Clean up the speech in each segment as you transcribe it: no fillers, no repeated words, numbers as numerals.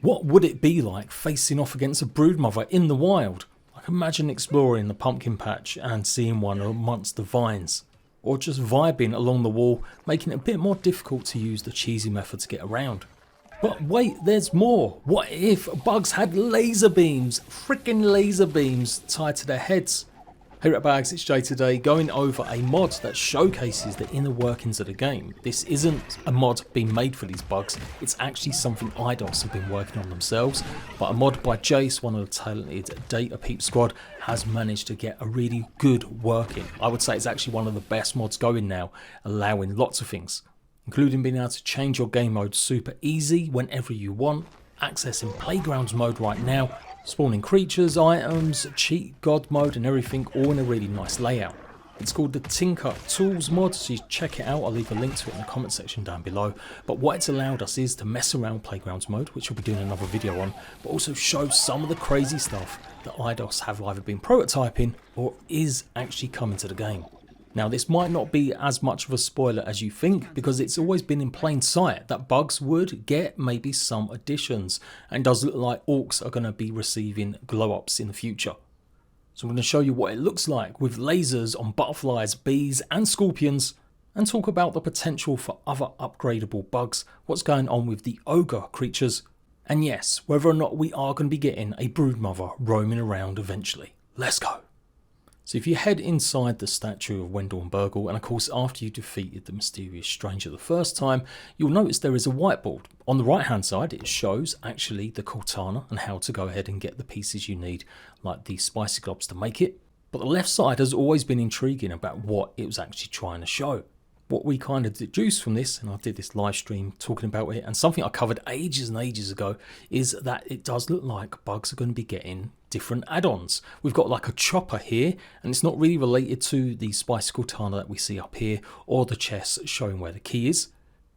What would it be like facing off against a Broodmother in the wild? Like imagine exploring the pumpkin patch and seeing one amongst the vines. Or just vibing along the wall, making it a bit more difficult to use the cheesy method to get around. But wait, there's more. What if bugs had laser beams? Freaking laser beams tied to their heads. Hey ROBUGS, it's Jade today, going over a mod that showcases the inner workings of the game. This isn't a mod being made for these bugs, it's actually something IDOS have been working on themselves, but a mod by Jade, one of the talented Data Peep squad, has managed to get a really good working. I would say it's actually one of the best mods going now, allowing lots of things, including being able to change your game mode super easy whenever you want, accessing Playgrounds mode right now, spawning creatures, items, cheat god mode and everything, all in a really nice layout. It's called the Tinker Tools mod, so you check it out. I'll leave a link to it in the comment section down below. But what it's allowed us is to mess around Playgrounds mode, which we'll be doing another video on, but also show some of the crazy stuff that IDOS have either been prototyping or is actually coming to the game. Now this might not be as much of a spoiler as you think, because it's always been in plain sight that bugs would get maybe some additions, and it does look like orcs are going to be receiving glow ups in the future. So I'm going to show you what it looks like with lasers on butterflies, bees and scorpions, and talk about the potential for other upgradable bugs, what's going on with the Ogrr creatures, and yes, whether or not we are going to be getting a Broodmother roaming around eventually. Let's go! So if you head inside the statue of Wendell and Burgle, and of course after you defeated the mysterious stranger the first time, you'll notice there is a whiteboard. On the right hand side it shows actually the Cortana and how to go ahead and get the pieces you need, like the spicy globs to make it. But the left side has always been intriguing about what it was actually trying to show. What we kind of deduced from this, and I did this live stream talking about it, and something I covered ages and ages ago, is that it does look like bugs are going to be getting different add-ons. We've got like a chopper here, and it's not really related to the spicy Cortana that we see up here, or the chest showing where the key is.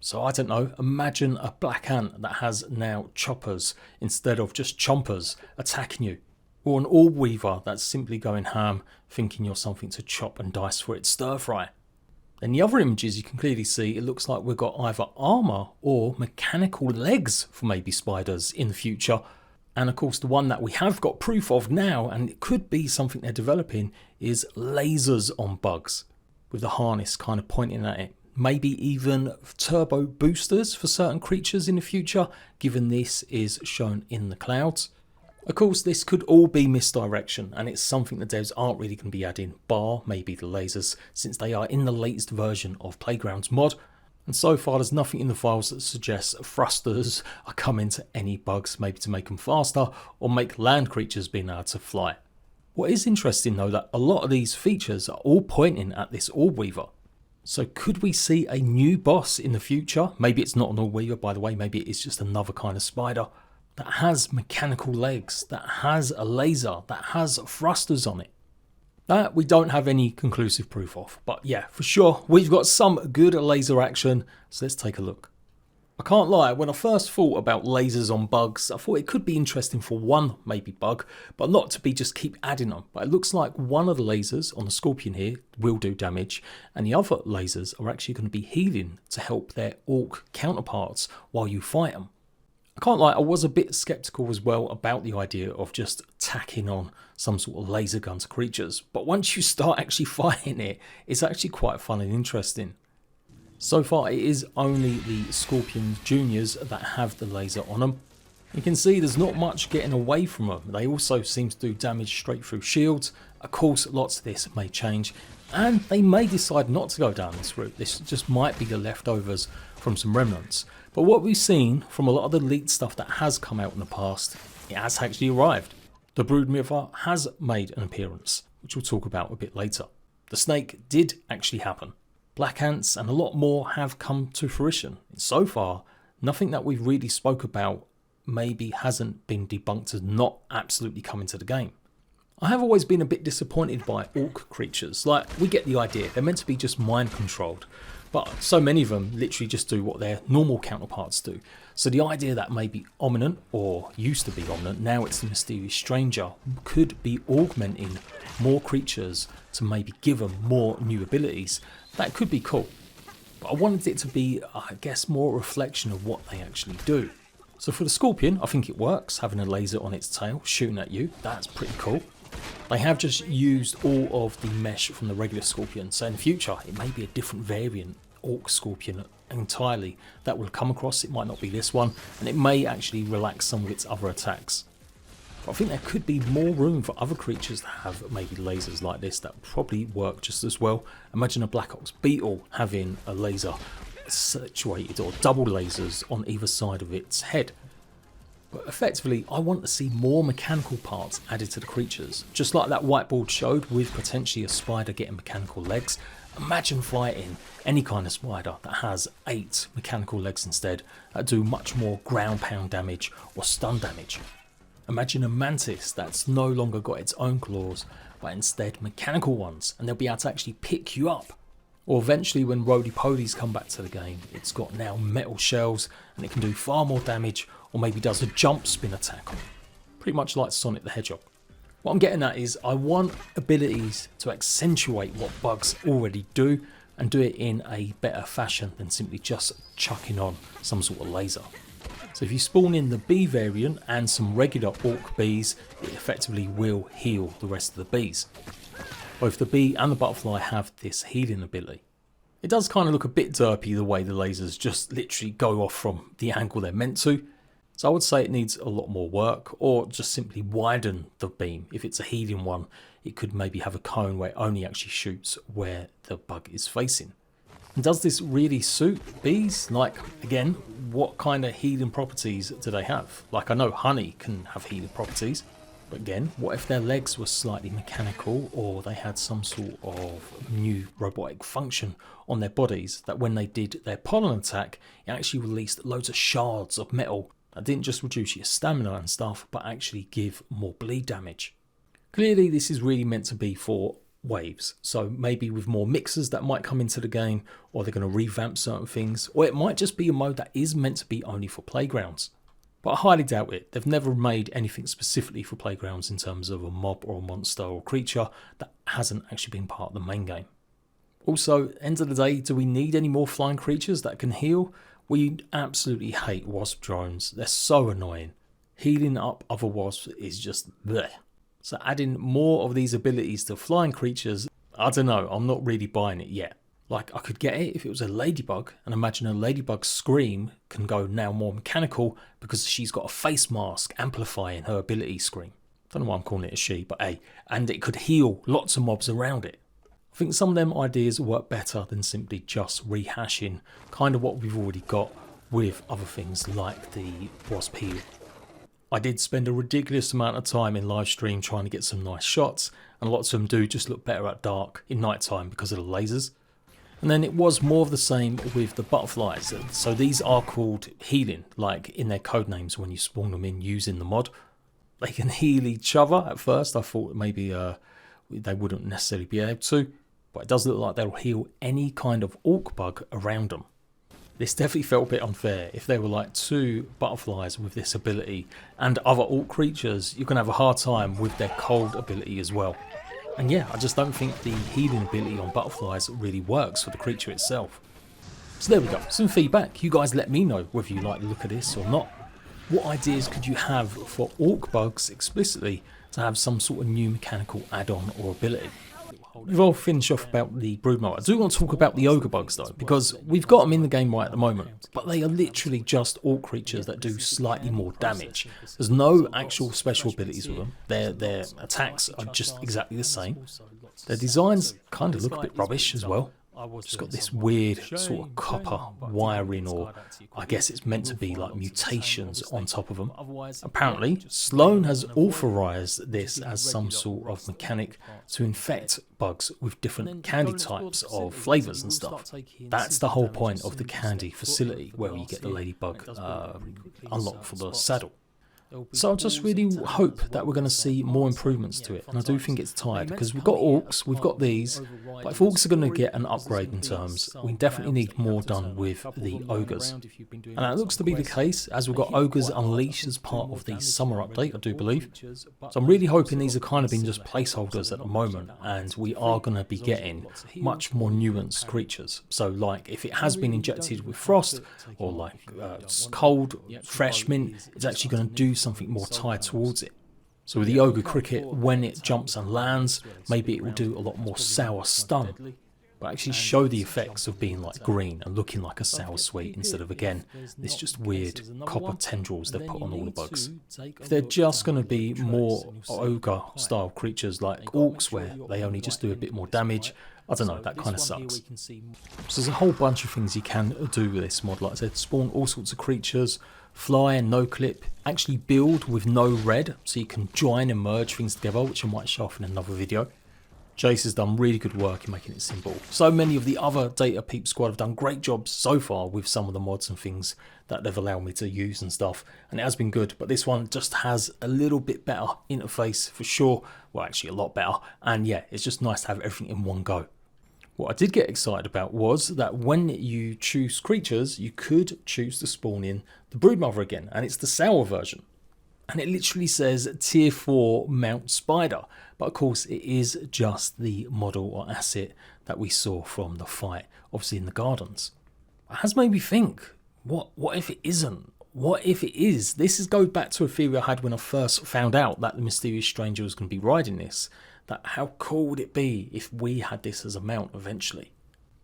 So I don't know, imagine a black ant that has now choppers instead of just chompers attacking you. Or an orb weaver that's simply going ham, thinking you're something to chop and dice for its stir fry. In the other images you can clearly see it looks like we've got either armour or mechanical legs for maybe spiders in the future. And of course the one that we have got proof of now, and it could be something they're developing, is lasers on bugs, with the harness kind of pointing at it. Maybe even turbo boosters for certain creatures in the future, given this is shown in the clouds. Of course this could all be misdirection, and it's something the devs aren't really going to be adding, bar maybe the lasers, since they are in the latest version of Playgrounds mod. And so far there's nothing in the files that suggests thrusters are coming to any bugs, maybe to make them faster or make land creatures being able to fly. What is interesting though, that a lot of these features are all pointing at this orb weaver. So could we see a new boss in the future? Maybe it's not an orb weaver, by the way, maybe it's just another kind of spider that has mechanical legs, that has a laser, that has thrusters on it. That we don't have any conclusive proof of, but yeah, for sure, we've got some good laser action, so let's take a look. I can't lie, when I first thought about lasers on bugs, I thought it could be interesting for one maybe bug, but not to be just keep adding them. But it looks like one of the lasers on the scorpion here will do damage, and the other lasers are actually going to be healing to help their orc counterparts while you fight them. I can't lie, I was a bit skeptical as well about the idea of just tacking on some sort of laser gun to creatures, but once you start actually fighting it, it's actually quite fun and interesting. So far it is only the Scorpion Juniors that have the laser on them. You can see there's not much getting away from them. They also seem to do damage straight through shields. Of course lots of this may change, and they may decide not to go down this route. This just might be the leftovers from some remnants. But what we've seen from a lot of the leaked stuff that has come out in the past, it has actually arrived. The Broodmother has made an appearance, which we'll talk about a bit later. The snake did actually happen. Black ants and a lot more have come to fruition. So far, nothing that we've really spoke about maybe hasn't been debunked as not absolutely coming to the game. I have always been a bit disappointed by orc creatures. Like, we get the idea, they're meant to be just mind controlled, but so many of them literally just do what their normal counterparts do. So the idea that maybe Ominent, or used to be Ominent, now it's the mysterious stranger, could be augmenting more creatures to maybe give them more new abilities, that could be cool. But I wanted it to be, I guess, more a reflection of what they actually do. So for the Scorpion, I think it works, having a laser on its tail shooting at you. That's pretty cool. They have just used all of the mesh from the regular Scorpion, so in the future it may be a different variant Orc Scorpion entirely that will come across. It might not be this one, and it may actually relax some of its other attacks. But I think there could be more room for other creatures that have maybe lasers like this that would probably work just as well. Imagine a Black Ox Beetle having a laser situated, or double lasers on either side of its head. But effectively, I want to see more mechanical parts added to the creatures. Just like that whiteboard showed with potentially a spider getting mechanical legs. Imagine fighting any kind of spider that has 8 mechanical legs instead that do much more ground pound damage or stun damage. Imagine a mantis that's no longer got its own claws but instead mechanical ones, and they'll be able to actually pick you up. Or eventually when roly-polies come back to the game, it's got now metal shells and it can do far more damage, or maybe does a jump spin attack on it. Pretty much like Sonic the Hedgehog. What I'm getting at is I want abilities to accentuate what bugs already do and do it in a better fashion than simply just chucking on some sort of laser. So if you spawn in the bee variant and some regular orc bees, it effectively will heal the rest of the bees. Both the bee and the butterfly have this healing ability. It does kind of look a bit derpy the way the lasers just literally go off from the angle they're meant to. So I would say it needs a lot more work, or just simply widen the beam. If it's a healing one, it could maybe have a cone where it only actually shoots where the bug is facing. And does this really suit bees? Like, again, what kind of healing properties do they have? Like, I know honey can have healing properties, but again, what if their legs were slightly mechanical, or they had some sort of new robotic function on their bodies that when they did their pollen attack, it actually released loads of shards of metal that didn't just reduce your stamina and stuff, but actually give more bleed damage. Clearly this is really meant to be for waves, so maybe with more mixers that might come into the game, or they're going to revamp certain things, or it might just be a mode that is meant to be only for playgrounds. But I highly doubt it. They've never made anything specifically for playgrounds in terms of a mob or a monster or creature that hasn't actually been part of the main game. Also, end of the day, do we need any more flying creatures that can heal? We absolutely hate wasp drones. They're so annoying. Healing up other wasps is just bleh. So adding more of these abilities to flying creatures, I don't know, I'm not really buying it yet. Like, I could get it if it was a ladybug, and imagine a ladybug's scream can go now more mechanical because she's got a face mask amplifying her ability scream. Don't know why I'm calling it a she, but hey, and it could heal lots of mobs around it. I think some of them ideas work better than simply just rehashing kind of what we've already got with other things like the wasp heal. I did spend a ridiculous amount of time in live stream trying to get some nice shots, and lots of them do just look better at dark in night time because of the lasers. And then it was more of the same with the butterflies. So these are called healing, like in their code names when you spawn them in using the mod. They can heal each other. At first I thought maybe they wouldn't necessarily be able to, but it does look like they'll heal any kind of orc bug around them. This definitely felt a bit unfair. If there were like 2 butterflies with this ability and other orc creatures, you're going to have a hard time with their cold ability as well. And yeah, I just don't think the healing ability on butterflies really works for the creature itself. So there we go, some feedback. You guys let me know whether you like the look of this or not. What ideas could you have for orc bugs explicitly to have some sort of new mechanical add-on or ability? Before I finish off about the Broodmother, I do want to talk about the Ogrr bugs though, because we've got them in the game right at the moment, but they are literally just orc creatures that do slightly more damage. There's no actual special abilities with them. Their attacks are just exactly the same. Their designs kind of look a bit rubbish as well. Just got this weird sort of copper wiring, or I guess it's meant to be like mutations on top of them. Apparently, Sloan has authorized this as some sort of mechanic to infect bugs with different candy types of flavors and stuff. That's the whole point of the candy facility, where you get the ladybug unlocked for the saddle. So I just really hope that we're going to see more improvements to it, and I do think it's tired, because we've got Orcs, we've got these, but if Orcs are going to get an upgrade in terms, we definitely need more done with the Ogres. And that looks to be the case, as we've got Ogres Unleashed as part of the summer update, I do believe. So I'm really hoping these are kind of been just placeholders at the moment, and we are going to be getting much more nuanced creatures. So like, if it has been injected with Frost, or like cold, fresh mint, it's actually going to do something more tied towards it. So with the Ogrr Cricket, when it jumps and lands, maybe it will do a lot more sour stun, but actually show the effects of being like green and looking like a sour sweet instead of, again, this just weird copper tendrils they've put on all the bugs. If they're just going to be more Ogrr style creatures like Orcs, where they only just do a bit more damage, I don't know, that kind of sucks. So there's a whole bunch of things you can do with this mod. Like I said, spawn all sorts of creatures, fly and no clip, actually build with no red, so you can join and merge things together, which I might show off in another video. Jace has done really good work in making it simple. So many of the other Data Peep squad have done great jobs so far with some of the mods and things that they've allowed me to use and stuff, and it has been good, but this one just has a little bit better interface for sure. Well, actually a lot better, and yeah, it's just nice to have everything in one go. What I did get excited about was that when you choose creatures, you could choose to spawn in the Broodmother again, and it's the sour version. And it literally says tier 4 Mount Spider, but of course it is just the model or asset that we saw from the fight, obviously in the gardens. It has made me think, what if it isn't? What if it is? This goes back to a theory I had when I first found out that the mysterious stranger was going to be riding this. That how cool would it be if we had this as a mount eventually?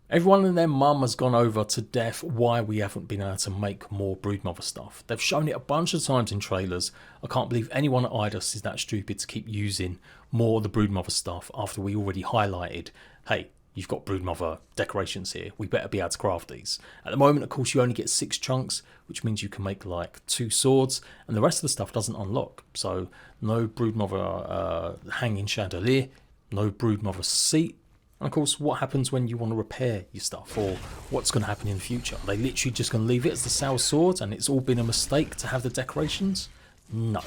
Everyone and their mum has gone over to death why we haven't been able to make more Broodmother stuff. They've shown it a bunch of times in trailers. I can't believe anyone at IDOS is that stupid to keep using more of the Broodmother stuff after we already highlighted, hey, you've got Broodmother decorations here, we better be able to craft these. At the moment, of course, you only get 6 chunks, which means you can make like 2 swords, and the rest of the stuff doesn't unlock. So no Broodmother hanging chandelier, no Broodmother seat. And of course, what happens when you want to repair your stuff, or what's going to happen in the future? Are they literally just going to leave it as the sour sword and it's all been a mistake to have the decorations? No.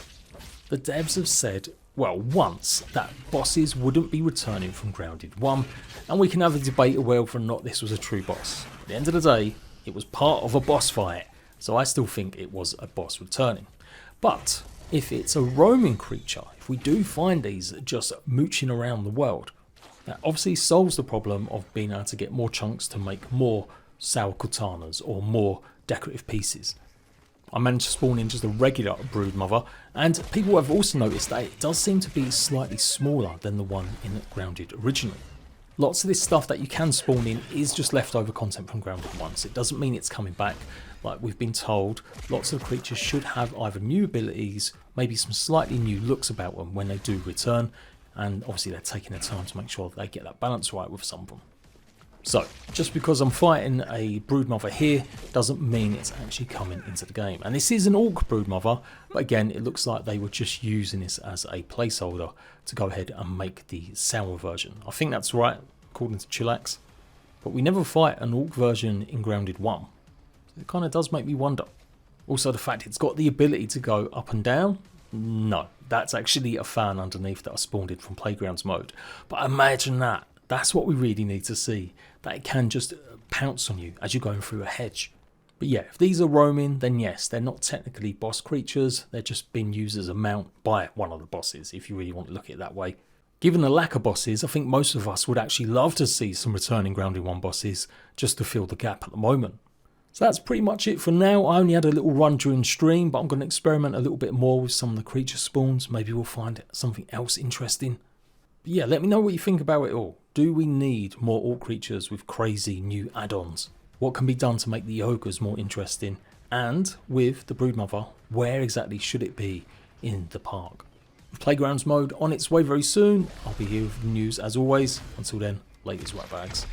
The devs have said, well, once, that bosses wouldn't be returning from Grounded 1, and we can have a debate of whether or not this was a true boss. At the end of the day, it was part of a boss fight, so I still think it was a boss returning. But if it's a roaming creature, if we do find these just mooching around the world, that obviously solves the problem of being able to get more chunks to make more sour katanas or more decorative pieces. I managed to spawn in just a regular Broodmother, and people have also noticed that it does seem to be slightly smaller than the one in Grounded originally. Lots of this stuff that you can spawn in is just leftover content from Grounded 1, so it doesn't mean it's coming back. Like we've been told, lots of the creatures should have either new abilities, maybe some slightly new looks about them when they do return, and obviously they're taking their time to make sure that they get that balance right with some of them. So, just because I'm fighting a Broodmother here doesn't mean it's actually coming into the game. And this is an Orc Broodmother, but again, it looks like they were just using this as a placeholder to go ahead and make the sour version. I think that's right, according to Chillax. But we never fight an Orc version in Grounded 1. It kind of does make me wonder. Also, the fact it's got the ability to go up and down. No, that's actually a fan underneath that I spawned in from Playgrounds mode. But imagine that. That's what we really need to see. That it can just pounce on you as you're going through a hedge. But yeah, if these are roaming, then yes, they're not technically boss creatures. They're just being used as a mount by one of the bosses, if you really want to look at it that way. Given the lack of bosses, I think most of us would actually love to see some returning Grounded 1 bosses just to fill the gap at the moment. So that's pretty much it for now. I only had a little run during stream, but I'm going to experiment a little bit more with some of the creature spawns. Maybe we'll find something else interesting. But yeah, let me know what you think about it all. Do we need more Orc creatures with crazy new add-ons? What can be done to make the Ogres more interesting? And with the Broodmother, where exactly should it be in the park? With Playgrounds mode on its way very soon, I'll be here with the news as always. Until then, latest rat bags.